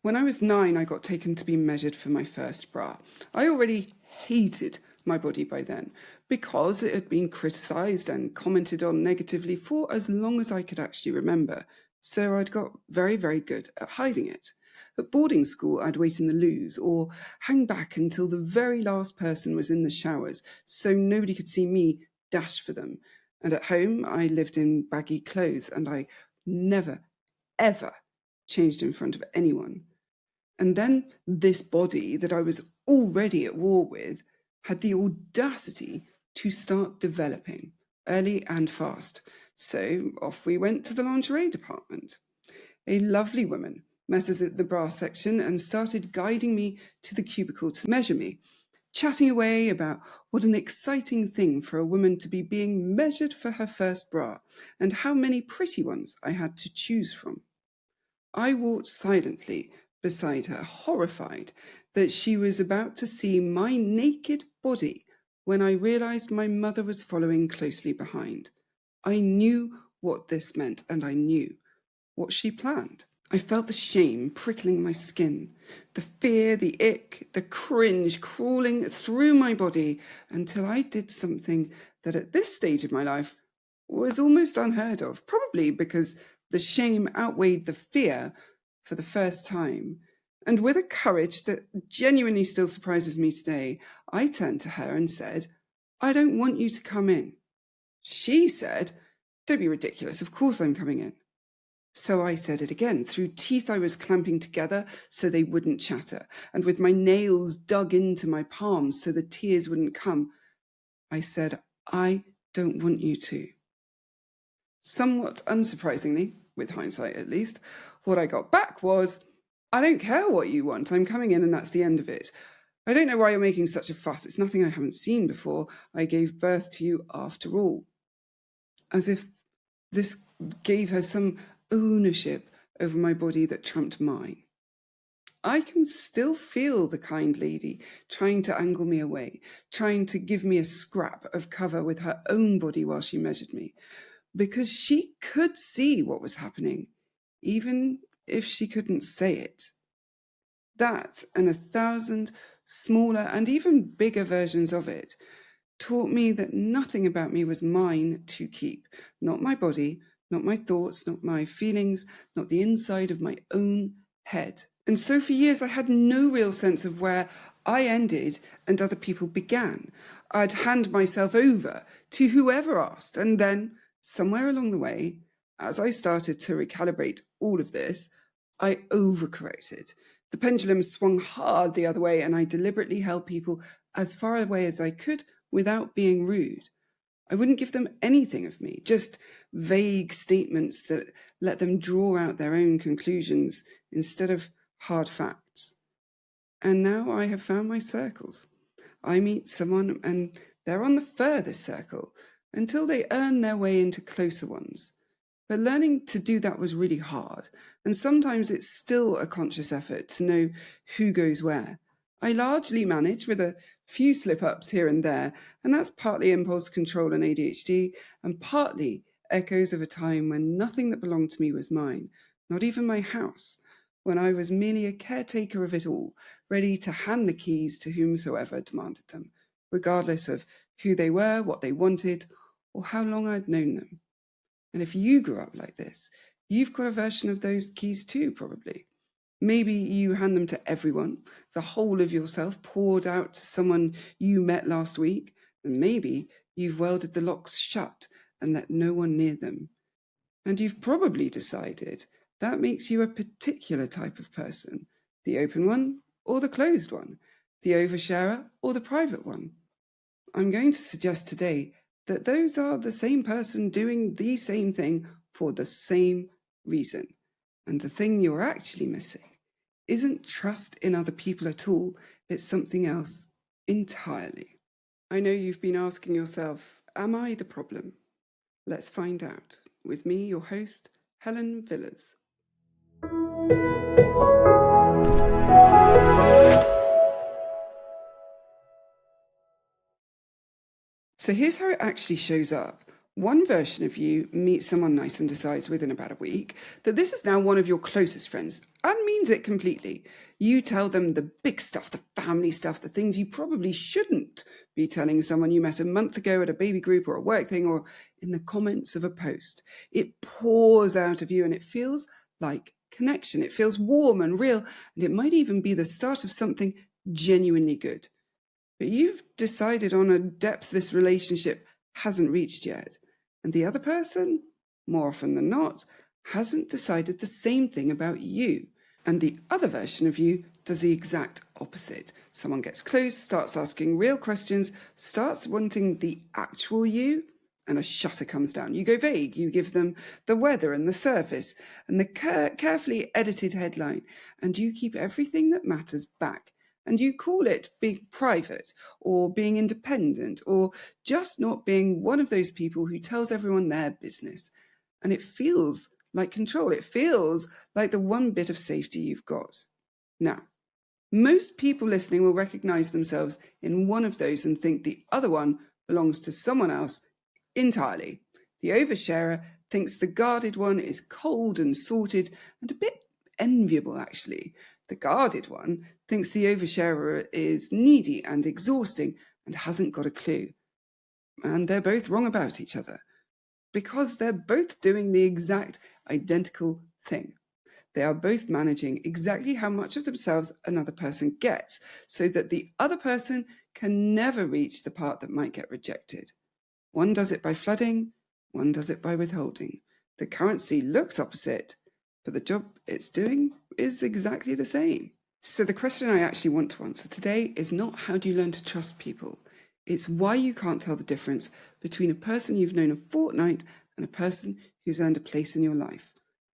When I was 9, I got taken to be measured for my first bra. I already hated my body by then because it had been criticised and commented on negatively for as long as I could actually remember. So I'd got very, very good at hiding it. At boarding school, I'd wait in the loos or hang back until the very last person was in the showers so nobody could see me dash for them. And at home, I lived in baggy clothes and I never, ever changed in front of anyone. And then this body that I was already at war with had the audacity to start developing early and fast. So off we went to the lingerie department. A lovely woman met us at the bra section and started guiding me to the cubicle to measure me, chatting away about what an exciting thing for a woman to be being measured for her first bra and how many pretty ones I had to choose from. I walked silently beside her, horrified that she was about to see my naked body when I realised my mother was following closely behind. I knew what this meant, and I knew what she planned. I felt the shame prickling my skin, the fear, the ick, the cringe crawling through my body until I did something that at this stage of my life was almost unheard of, probably because the shame outweighed the fear for the first time. And with a courage that genuinely still surprises me today, I turned to her and said, "I don't want you to come in." She said, "Don't be ridiculous, of course I'm coming in." So I said it again, through teeth I was clamping together so they wouldn't chatter, and with my nails dug into my palms so the tears wouldn't come. I said, "I don't want you to." Somewhat unsurprisingly, with hindsight at least, what I got back was, "I don't care what you want, I'm coming in and that's the end of it. I don't know why you're making such a fuss, it's nothing I haven't seen before. I gave birth to you after all." As if this gave her some ownership over my body that trumped mine. I can still feel the kind lady trying to angle me away, trying to give me a scrap of cover with her own body while she measured me, because she could see what was happening, even if she couldn't say it. That and 1,000 smaller and even bigger versions of it taught me that nothing about me was mine to keep. Not my body, not my thoughts, not my feelings, not the inside of my own head. And so for years I had no real sense of where I ended and other people began. I'd hand myself over to whoever asked, and then somewhere along the way, as I started to recalibrate all of this, I overcorrected. The pendulum swung hard the other way, and I deliberately held people as far away as I could without being rude. I wouldn't give them anything of me, just vague statements that let them draw out their own conclusions instead of hard facts. And now I have found my circles. I meet someone and they're on the furthest circle until they earn their way into closer ones. But learning to do that was really hard, and sometimes it's still a conscious effort to know who goes where. I largely manage with a few slip-ups here and there, and that's partly impulse control and ADHD, and partly echoes of a time when nothing that belonged to me was mine, not even my house, when I was merely a caretaker of it all, ready to hand the keys to whomsoever demanded them, regardless of who they were, what they wanted, or how long I'd known them. And if you grew up like this, you've got a version of those keys too, probably. Maybe you hand them to everyone, the whole of yourself poured out to someone you met last week, and maybe you've welded the locks shut and let no one near them. And you've probably decided that makes you a particular type of person, the open one or the closed one, the oversharer or the private one. I'm going to suggest today that those are the same person doing the same thing for the same reason. And the thing you're actually missing isn't trust in other people at all, it's something else entirely. I know you've been asking yourself, am I the problem? Let's find out with me, your host, Helen Villas. So here's how it actually shows up. One version of you meets someone nice and decides within about a week that this is now one of your closest friends and means it completely. You tell them the big stuff, the family stuff, the things you probably shouldn't be telling someone you met a month ago at a baby group or a work thing or in the comments of a post. It pours out of you and it feels like connection. It feels warm and real, and it might even be the start of something genuinely good. But you've decided on a depth this relationship hasn't reached yet. And the other person, more often than not, hasn't decided the same thing about you. And the other version of you does the exact opposite. Someone gets close, starts asking real questions, starts wanting the actual you, and a shutter comes down. You go vague. You give them the weather and the surface and the carefully edited headline, and you keep everything that matters back. And you call it being private or being independent or just not being one of those people who tells everyone their business. And it feels like control. It feels like the one bit of safety you've got. Now, most people listening will recognize themselves in one of those and think the other one belongs to someone else entirely. The oversharer thinks the guarded one is cold and sorted and a bit enviable, actually. The guarded one thinks the oversharer is needy and exhausting and hasn't got a clue. And they're both wrong about each other because they're both doing the exact identical thing. They are both managing exactly how much of themselves another person gets so that the other person can never reach the part that might get rejected. One does it by flooding, one does it by withholding. The currency looks opposite, but the job it's doing is exactly the same. So the question I actually want to answer today is not how do you learn to trust people? It's why you can't tell the difference between a person you've known a fortnight and a person who's earned a place in your life.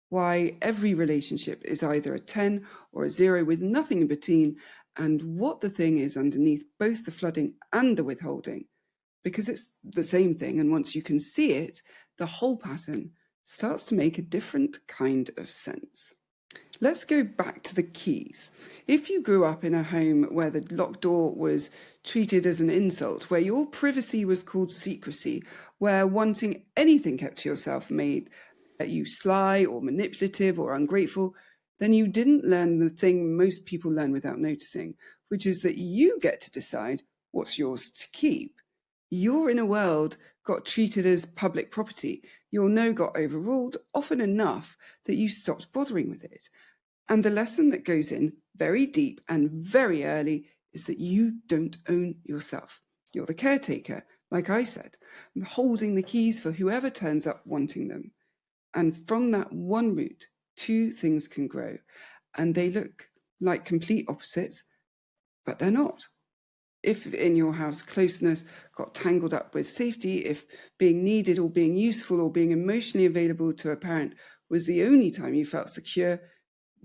Why every relationship is either a 10 or a 0 with nothing in between, and what the thing is underneath both the flooding and the withholding. Because it's the same thing, and once you can see it, the whole pattern starts to make a different kind of sense. Let's go back to the keys. If you grew up in a home where the locked door was treated as an insult, where your privacy was called secrecy, where wanting anything kept to yourself made you sly or manipulative or ungrateful, then you didn't learn the thing most people learn without noticing, which is that you get to decide what's yours to keep. Your inner world got treated as public property. Your no got overruled often enough that you stopped bothering with it. And the lesson that goes in very deep and very early is that you don't own yourself. You're the caretaker, like I said, holding the keys for whoever turns up wanting them. And from that one root, two things can grow. And they look like complete opposites, but they're not. If in your house closeness got tangled up with safety, if being needed or being useful or being emotionally available to a parent was the only time you felt secure,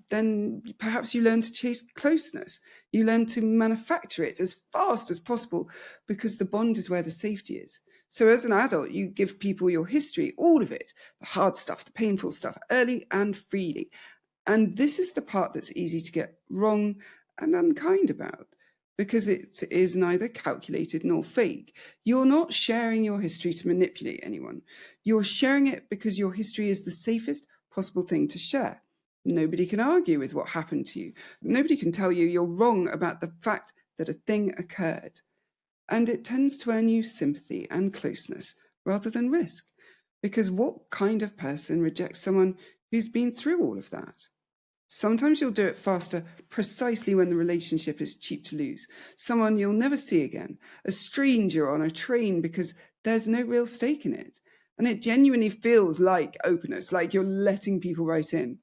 then perhaps you learn to chase closeness. You learn to manufacture it as fast as possible because the bond is where the safety is. So as an adult, you give people your history, all of it, the hard stuff, the painful stuff, early and freely. And this is the part that's easy to get wrong and unkind about, because it is neither calculated nor fake. You're not sharing your history to manipulate anyone. You're sharing it because your history is the safest possible thing to share. Nobody can argue with what happened to you. Nobody can tell you you're wrong about the fact that a thing occurred. And it tends to earn you sympathy and closeness rather than risk. Because what kind of person rejects someone who's been through all of that? Sometimes you'll do it faster precisely when the relationship is cheap to lose. Someone you'll never see again. A stranger on a train because there's no real stake in it. And it genuinely feels like openness, like you're letting people right in.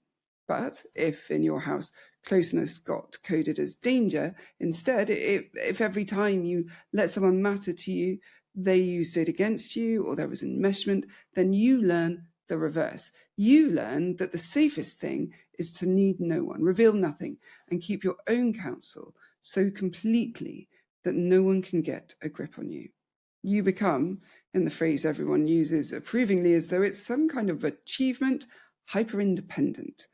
But if in your house closeness got coded as danger, instead, if every time you let someone matter to you, they used it against you or there was enmeshment, then you learn the reverse. You learn that the safest thing is to need no one, reveal nothing, and keep your own counsel so completely that no one can get a grip on you. You become, in the phrase everyone uses approvingly as though it's some kind of achievement, hyper-independent.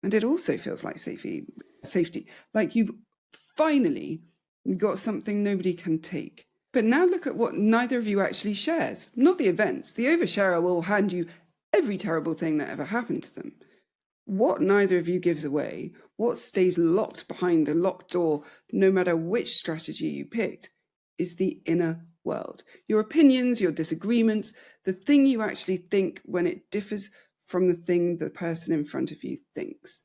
And it also feels like safety, like you've finally got something nobody can take. But now look at what neither of you actually shares, not the events. The oversharer will hand you every terrible thing that ever happened to them. What neither of you gives away, what stays locked behind the locked door, no matter which strategy you picked, is the inner world. Your opinions, your disagreements, the thing you actually think when it differs from the thing the person in front of you thinks.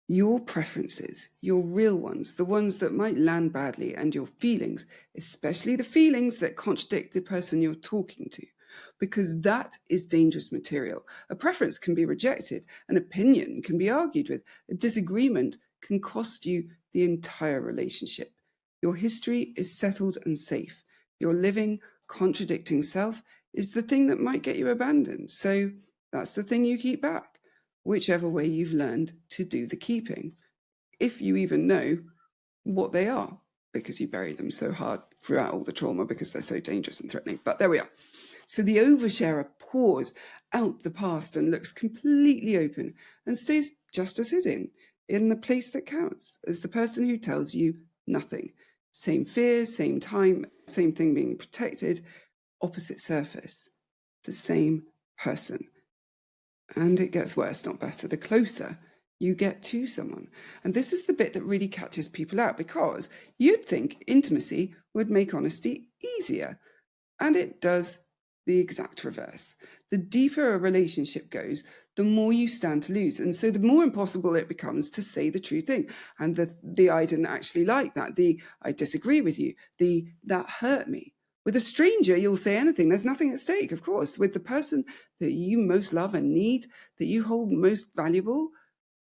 Your preferences, your real ones, the ones that might land badly, and your feelings, especially the feelings that contradict the person you're talking to, because that is dangerous material. A preference can be rejected, an opinion can be argued with, a disagreement can cost you the entire relationship. Your history is settled and safe. Your living, contradicting self is the thing that might get you abandoned. So that's the thing you keep back, whichever way you've learned to do the keeping, if you even know what they are, because you bury them so hard throughout all the trauma because they're so dangerous and threatening. But there we are. So the oversharer pours out the past and looks completely open and stays just as hidden in the place that counts as the person who tells you nothing. Same fear, same time, same thing being protected, opposite surface, the same person. And it gets worse, not better, the closer you get to someone. And this is the bit that really catches people out, because you'd think intimacy would make honesty easier. And it does the exact reverse. The deeper a relationship goes, the more you stand to lose. And so the more impossible it becomes to say the true thing. And the I didn't actually like that, the I disagree with you, the that hurt me. With a stranger, you'll say anything. There's nothing at stake, of course. With the person that you most love and need, that you hold most valuable,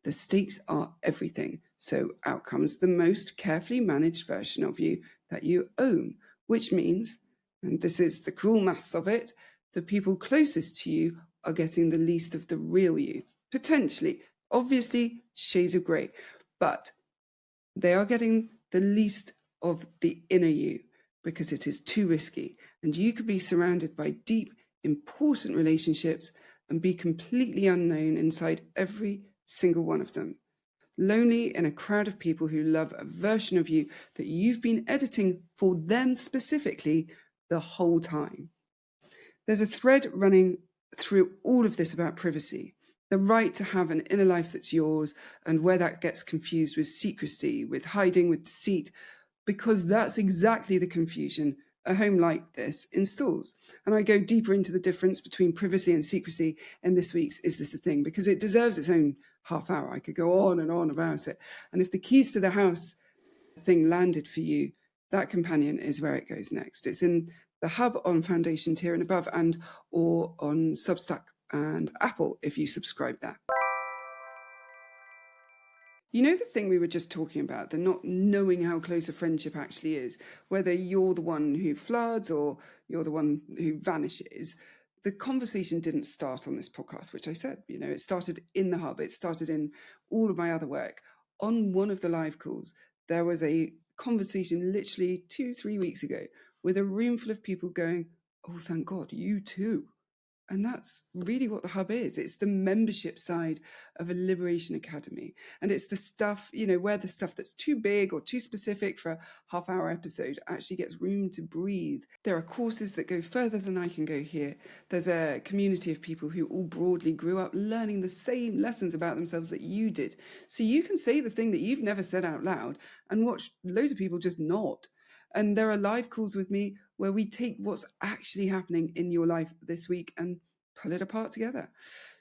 the stakes are everything. So out comes the most carefully managed version of you that you own, which means, and this is the cruel maths of it, the people closest to you are getting the least of the real you. Potentially, obviously, shades of grey, but they are getting the least of the inner you, because it is too risky. And you could be surrounded by deep, important relationships and be completely unknown inside every single one of them. Lonely in a crowd of people who love a version of you that you've been editing for them specifically the whole time. There's a thread running through all of this about privacy, the right to have an inner life that's yours, and where that gets confused with secrecy, with hiding, with deceit, because that's exactly the confusion a home like this installs. And I go deeper into the difference between privacy and secrecy in this week's Is This a Thing? Because it deserves its own half hour. I could go on and on about it. And if the keys to the house thing landed for you, that companion is where it goes next. It's in the hub on Foundation Tier and above, and or on Substack and Apple if you subscribe there. You know the thing we were just talking about, the not knowing how close a friendship actually is, whether you're the one who floods or you're the one who vanishes. The conversation didn't start on this podcast, which I said, it started in the hub. It started in all of my other work. On one of the live calls, there was a conversation literally 2-3 weeks ago with a room full of people going, "Oh, thank God, you too." And that's really what the hub is. It's the membership side of a Liberation Academy. And it's the stuff, where the stuff that's too big or too specific for a half-hour episode actually gets room to breathe. There are courses that go further than I can go here. There's a community of people who all broadly grew up learning the same lessons about themselves that you did. So you can say the thing that you've never said out loud and watch loads of people just nod. And there are live calls with me where we take what's actually happening in your life this week and pull it apart together.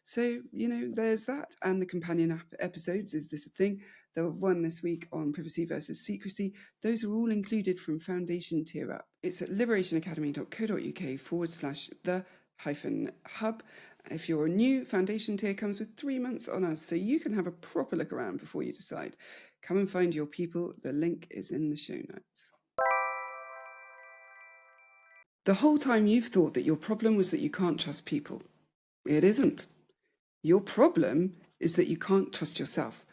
So, there's that. And the companion episodes, Is This a Thing? The one this week on privacy versus secrecy. Those are all included from Foundation Tier Up. It's at liberationacademy.co.uk/the-hub. If you're new, Foundation Tier comes with 3 months on us, so you can have a proper look around before you decide. Come and find your people. The link is in the show notes. The whole time you've thought that your problem was that you can't trust people. It isn't. Your problem is that you can't trust yourself.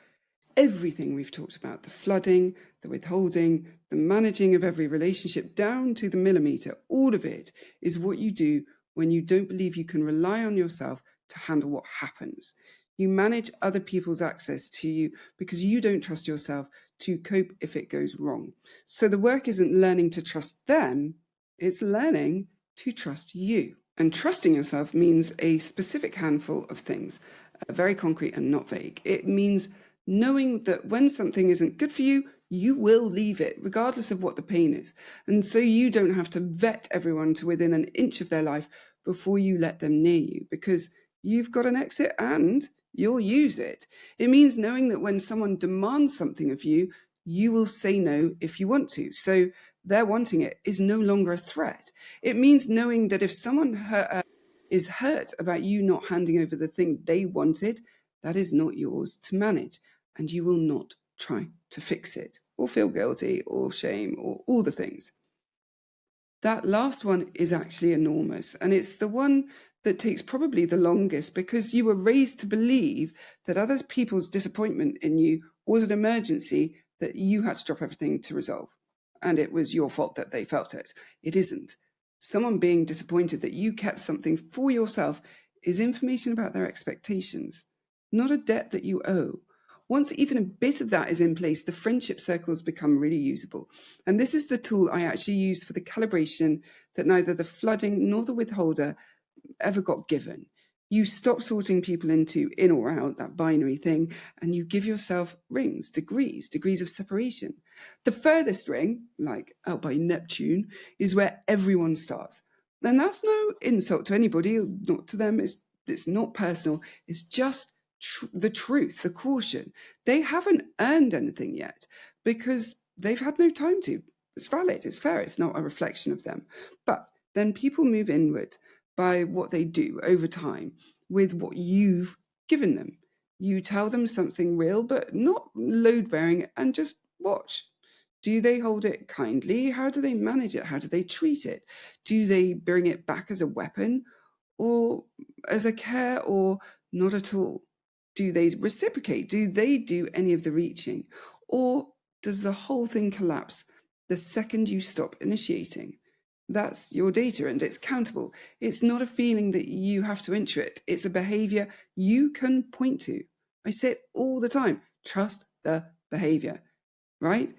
Everything we've talked about, the flooding, the withholding, the managing of every relationship down to the millimeter, all of it is what you do when you don't believe you can rely on yourself to handle what happens. You manage other people's access to you because you don't trust yourself to cope if it goes wrong. So the work isn't learning to trust them, It's learning to trust you. And trusting yourself means a specific handful of things, very concrete and not vague. It means knowing that when something isn't good for you, you will leave it, regardless of what the pain is. And so you don't have to vet everyone to within an inch of their life before you let them near you, because you've got an exit and you'll use it. It means knowing that when someone demands something of you, you will say no if you want to. So their wanting it is no longer a threat. It means knowing that if someone is hurt about you not handing over the thing they wanted, that is not yours to manage, and you will not try to fix it or feel guilty or shame or all the things. That last one is actually enormous, and it's the one that takes probably the longest, because you were raised to believe that other people's disappointment in you was an emergency that you had to drop everything to resolve, and it was your fault that they felt it. It isn't. Someone being disappointed that you kept something for yourself is information about their expectations, not a debt that you owe. Once even a bit of that is in place, the friendship circles become really usable. And this is the tool I actually used for the calibration that neither the flooding nor the withholder ever got given. You stop sorting people into in or out, that binary thing, and you give yourself rings, degrees of separation. The furthest ring, like out by Neptune, is where everyone starts. And that's no insult to anybody, not to them. It's not personal. It's just the truth, the caution. They haven't earned anything yet because they've had no time to. It's valid, it's fair, it's not a reflection of them. But then people move inward by what they do over time with what you've given them. You tell them something real, but not load-bearing, and just watch. Do they hold it kindly? How do they manage it? How do they treat it? Do they bring it back as a weapon or as a care, or not at all? Do they reciprocate? Do they do any of the reaching? Or does the whole thing collapse the second you stop initiating? That's your data, and it's countable. It's not a feeling that you have to enter it. It's a behavior you can point to. I say it all the time. Trust the behavior, right?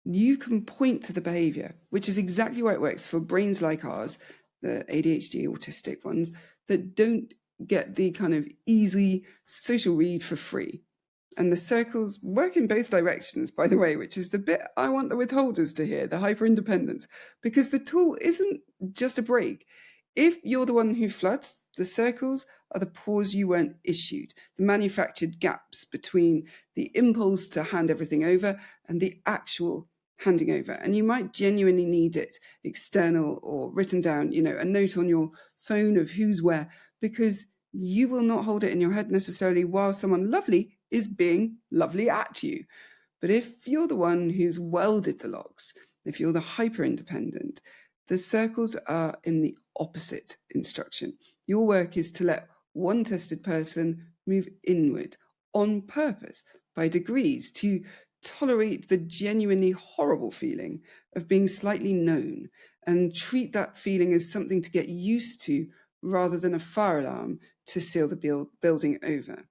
You can point to the behavior, which is exactly why it works for brains like ours, the ADHD autistic ones, that don't get the kind of easy social read for free. And the circles work in both directions, by the way, which is the bit I want the withholders to hear, the hyper-independence, because the tool isn't just a break. If you're the one who floods, the circles are the pause you weren't issued, the manufactured gaps between the impulse to hand everything over and the actual handing over. And you might genuinely need it, external or written down, a note on your phone of who's where, because you will not hold it in your head necessarily while someone lovely is being lovely at you. But if you're the one who's welded the locks, if you're the hyper-independent, the circles are in the opposite instruction. Your work is to let one tested person move inward on purpose, by degrees, to tolerate the genuinely horrible feeling of being slightly known, and treat that feeling as something to get used to rather than a fire alarm to seal the building over.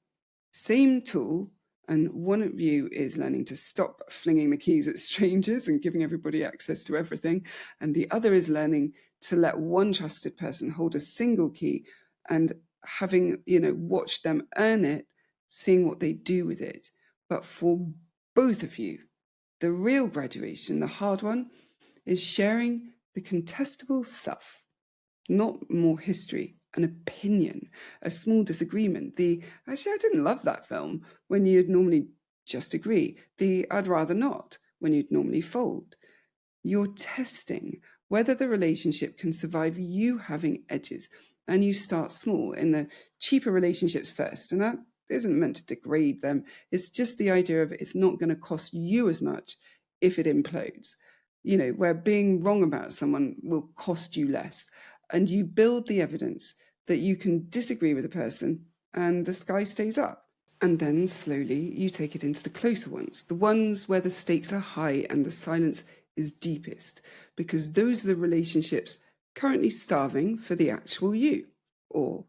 Same tool, and one of you is learning to stop flinging the keys at strangers and giving everybody access to everything, and the other is learning to let one trusted person hold a single key and having, watched them earn it, seeing what they do with it. But for both of you, the real graduation, the hard one, is sharing the contestable self. Not more history, an opinion, a small disagreement. Actually, I didn't love that film, when you'd normally just agree. I'd rather not, when you'd normally fold. You're testing whether the relationship can survive you having edges. And you start small in the cheaper relationships first. And that isn't meant to degrade them. It's just the idea of it's not going to cost you as much if it implodes. Where being wrong about someone will cost you less. And you build the evidence that you can disagree with a person and the sky stays up. And then slowly you take it into the closer ones, the ones where the stakes are high and the silence is deepest, because those are the relationships currently starving for the actual you. Or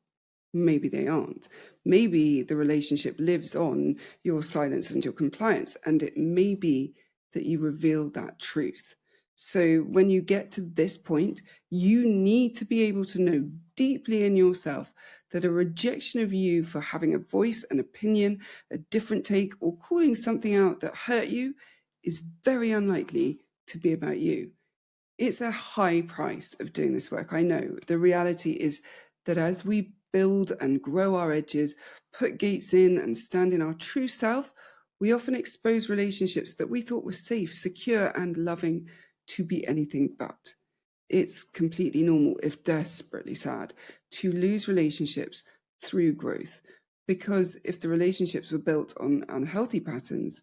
maybe they aren't. Maybe the relationship lives on your silence and your compliance, and it may be that you reveal that truth. So when you get to this point, you need to be able to know deeply in yourself that a rejection of you for having a voice, an opinion, a different take, or calling something out that hurt you is very unlikely to be about you. It's a high price of doing this work, I know. The reality is that as we build and grow our edges, put gates in and stand in our true self, we often expose relationships that we thought were safe, secure, and loving to be anything but. It's completely normal, if desperately sad, to lose relationships through growth. Because if the relationships were built on unhealthy patterns,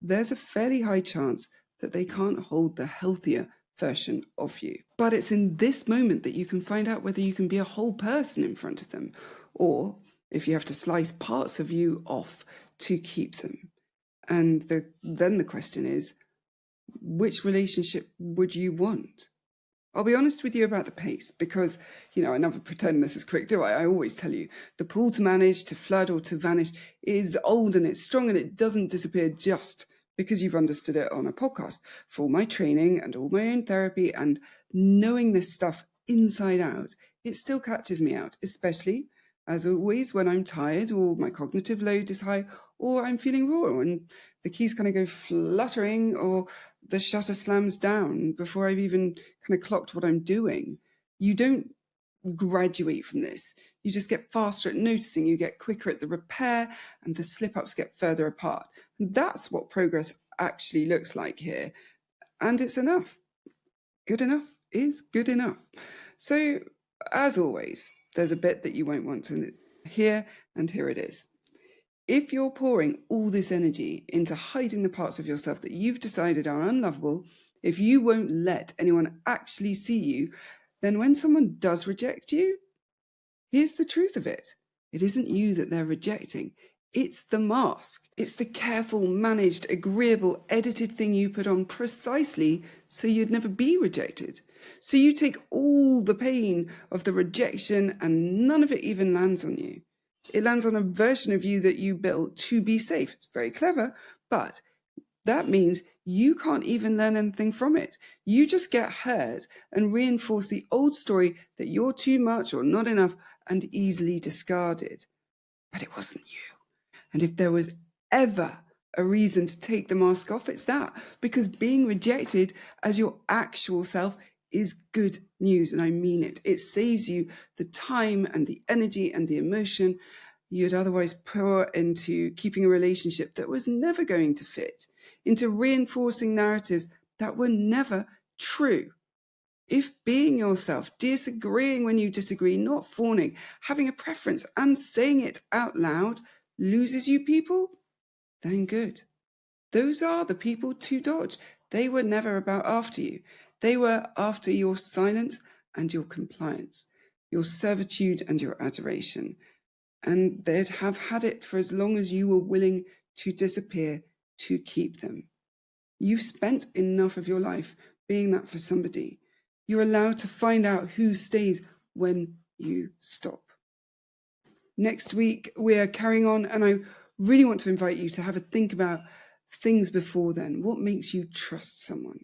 there's a fairly high chance that they can't hold the healthier version of you. But it's in this moment that you can find out whether you can be a whole person in front of them, or if you have to slice parts of you off to keep them. And then the question is, which relationship would you want? I'll be honest with you about the pace because, I never pretend this is quick, do I? I always tell you, the pull to manage, to flood, or to vanish is old and it's strong and it doesn't disappear just because you've understood it on a podcast. For all my training and all my own therapy and knowing this stuff inside out, it still catches me out, especially, as always, when I'm tired or my cognitive load is high or I'm feeling raw and the keys kind of go fluttering or the shutter slams down before I've even kind of clocked what I'm doing. You don't graduate from this. You just get faster at noticing, you get quicker at the repair, and the slip-ups get further apart. And that's what progress actually looks like here. And it's enough. Good enough is good enough. So, as always, there's a bit that you won't want to hear, and here it is. If you're pouring all this energy into hiding the parts of yourself that you've decided are unlovable, if you won't let anyone actually see you, then when someone does reject you, here's the truth of it. It isn't you that they're rejecting. It's the mask. It's the careful, managed, agreeable, edited thing you put on precisely so you'd never be rejected. So you take all the pain of the rejection and none of it even lands on you. It lands on a version of you that you built to be safe. It's very clever, but that means you can't even learn anything from it. You just get hurt and reinforce the old story that you're too much or not enough and easily discarded. But it wasn't you. And if there was ever a reason to take the mask off, it's that. Because being rejected as your actual self is good news, and I mean it. It saves you the time and the energy and the emotion you'd otherwise pour into keeping a relationship that was never going to fit, into reinforcing narratives that were never true. If being yourself, disagreeing when you disagree, not fawning, having a preference and saying it out loud loses you people, then good. Those are the people to dodge. They were never about after you. They were after your silence and your compliance, your servitude and your adoration. And they'd have had it for as long as you were willing to disappear to keep them. You've spent enough of your life being that for somebody. You're allowed to find out who stays when you stop. Next week, we're carrying on, and I really want to invite you to have a think about things before then. What makes you trust someone?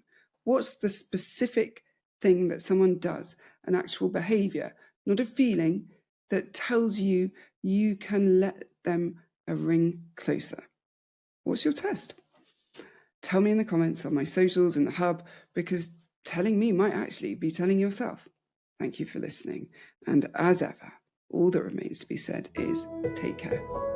What's the specific thing that someone does, an actual behavior, not a feeling, that tells you you can let them a ring closer? What's your test? Tell me in the comments on my socials in the hub, because telling me might actually be telling yourself. Thank you for listening. And as ever, all that remains to be said is take care.